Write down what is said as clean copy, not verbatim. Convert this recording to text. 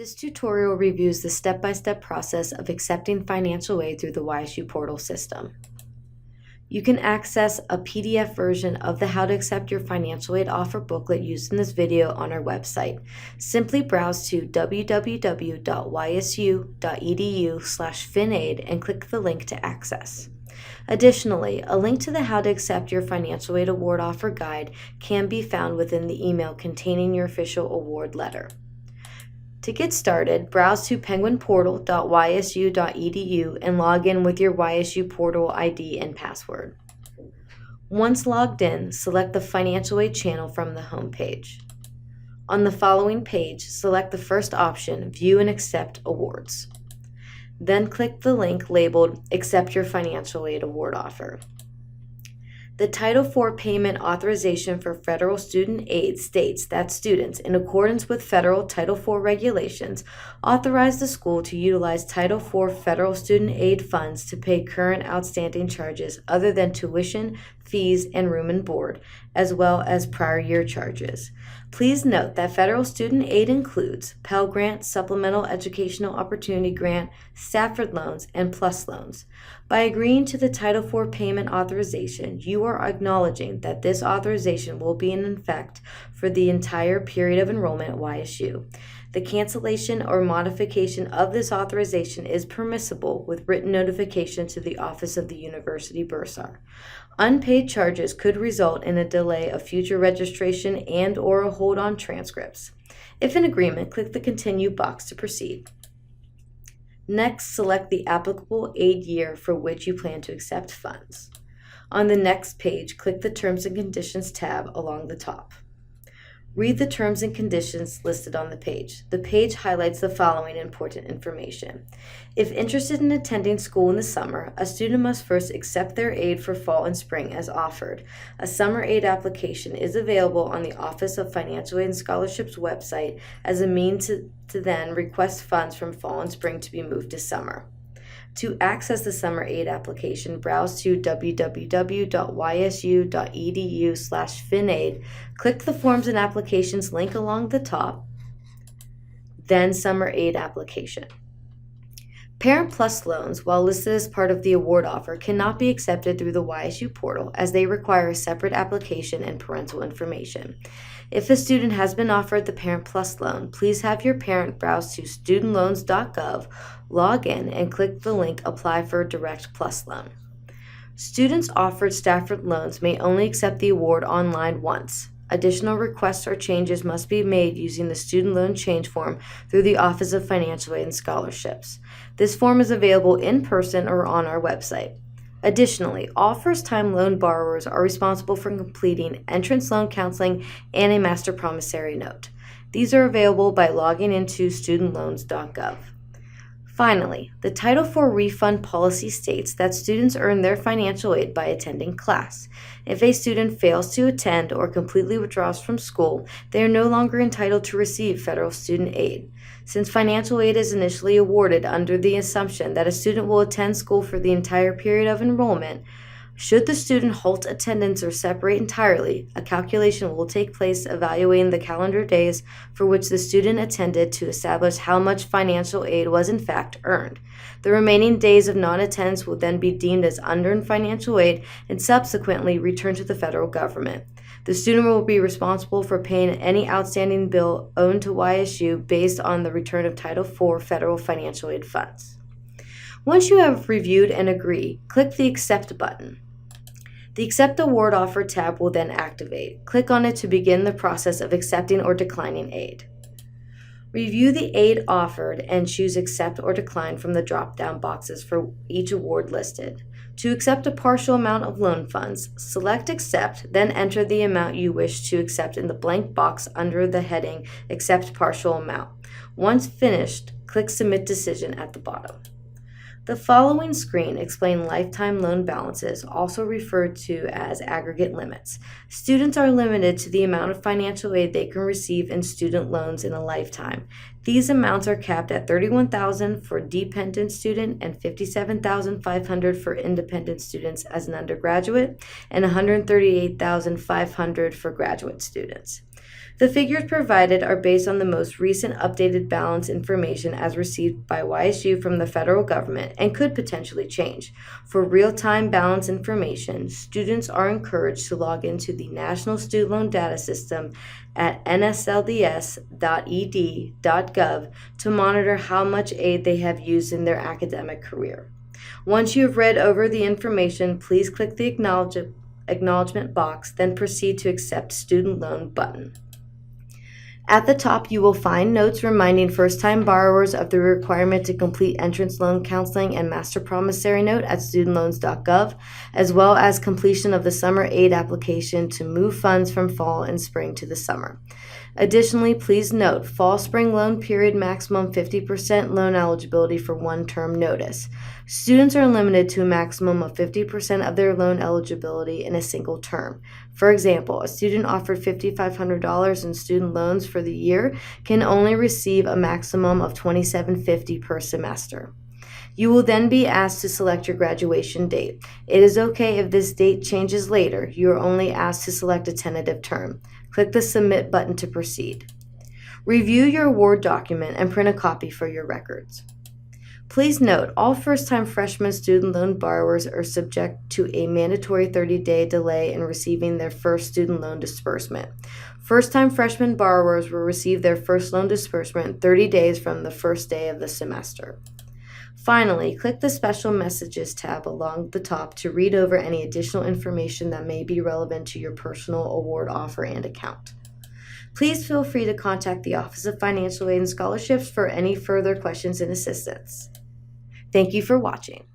This tutorial reviews the step-by-step process of accepting financial aid through the YSU portal system. You can access a PDF version of the How to Accept Your Financial Aid Offer booklet used in this video on our website. Simply browse to www.ysu.edu/finaid and click the link to access. Additionally, a link to the How to Accept Your Financial Aid Award Offer Guide can be found within the email containing your official award letter. To get started, browse to penguinportal.ysu.edu and log in with your YSU portal ID and password. Once logged in, select the Financial Aid channel from the home page. On the following page, select the first option, View and Accept Awards. Then click the link labeled Accept Your Financial Aid Award Offer. The Title IV Payment Authorization for Federal Student Aid states that students, in accordance with federal Title IV regulations, authorize the school to utilize Title IV federal student aid funds to pay current outstanding charges other than tuition, fees, and room and board, as well as prior year charges. Please note that federal student aid includes Pell Grant, Supplemental Educational Opportunity Grant, Stafford loans, and PLUS loans. By agreeing to the Title IV payment authorization, you are acknowledging that this authorization will be in effect for the entire period of enrollment at YSU. The cancellation or modification of this authorization is permissible with written notification to the Office of the University Bursar. Unpaid charges could result in a delay of future registration and/or a hold on transcripts. If in agreement, click the Continue box to proceed. Next, select the applicable aid year for which you plan to accept funds. On the next page, click the Terms and Conditions tab along the top. Read the terms and conditions listed on the page. The page highlights the following important information. If interested in attending school in the summer, a student must first accept their aid for fall and spring as offered. A summer aid application is available on the Office of Financial Aid and Scholarships website as a means to then request funds from fall and spring to be moved to summer. To access the summer aid application, browse to www.ysu.edu/finaid, click the Forms and Applications link along the top, then Summer Aid Application. Parent Plus loans, while listed as part of the award offer, cannot be accepted through the YSU portal as they require a separate application and parental information. If a student has been offered the Parent Plus loan, please have your parent browse to studentloans.gov, log in, and click the link Apply for a Direct Plus loan. Students offered Stafford loans may only accept the award online once. Additional requests or changes must be made using the Student Loan Change Form through the Office of Financial Aid and Scholarships. This form is available in person or on our website. Additionally, all first-time loan borrowers are responsible for completing entrance loan counseling and a master promissory note. These are available by logging into studentloans.gov. Finally, the Title IV refund policy states that students earn their financial aid by attending class. If a student fails to attend or completely withdraws from school, they are no longer entitled to receive federal student aid. Since financial aid is initially awarded under the assumption that a student will attend school for the entire period of enrollment, should the student halt attendance or separate entirely, a calculation will take place evaluating the calendar days for which the student attended to establish how much financial aid was in fact earned. The remaining days of non-attendance will then be deemed as unearned financial aid and subsequently returned to the federal government. The student will be responsible for paying any outstanding bill owed to YSU based on the return of Title IV federal financial aid funds. Once you have reviewed and agree, click the Accept button. The Accept Award Offer tab will then activate. Click on it to begin the process of accepting or declining aid. Review the aid offered and choose Accept or Decline from the drop-down boxes for each award listed. To accept a partial amount of loan funds, select Accept, then enter the amount you wish to accept in the blank box under the heading Accept Partial Amount. Once finished, click Submit Decision at the bottom. The following screen explains lifetime loan balances, also referred to as aggregate limits. Students are limited to the amount of financial aid they can receive in student loans in a lifetime. These amounts are capped at $31,000 for dependent student and $57,500 for independent students as an undergraduate and $138,500 for graduate students. The figures provided are based on the most recent updated balance information as received by YSU from the federal government and could potentially change. For real-time balance information, students are encouraged to log into the National Student Loan Data System at nslds.ed.gov to monitor how much aid they have used in their academic career. Once you have read over the information, please click the acknowledgement box, then proceed to Accept Student Loan button. At the top, you will find notes reminding first-time borrowers of the requirement to complete entrance loan counseling and master promissory note at studentloans.gov, as well as completion of the summer aid application to move funds from fall and spring to the summer. Additionally, please note, fall-spring loan period maximum 50% loan eligibility for one-term notice. Students are limited to a maximum of 50% of their loan eligibility in a single term. For example, a student offered $5,500 in student loans for the year can only receive a maximum of $2,750 per semester. You will then be asked to select your graduation date. It is okay if this date changes later. You are only asked to select a tentative term. Click the Submit button to proceed. Review your award document and print a copy for your records. Please note, all first-time freshman student loan borrowers are subject to a mandatory 30-day delay in receiving their first student loan disbursement. First-time freshman borrowers will receive their first loan disbursement 30 days from the first day of the semester. Finally, click the Special Messages tab along the top to read over any additional information that may be relevant to your personal award offer and account. Please feel free to contact the Office of Financial Aid and Scholarships for any further questions and assistance. Thank you for watching.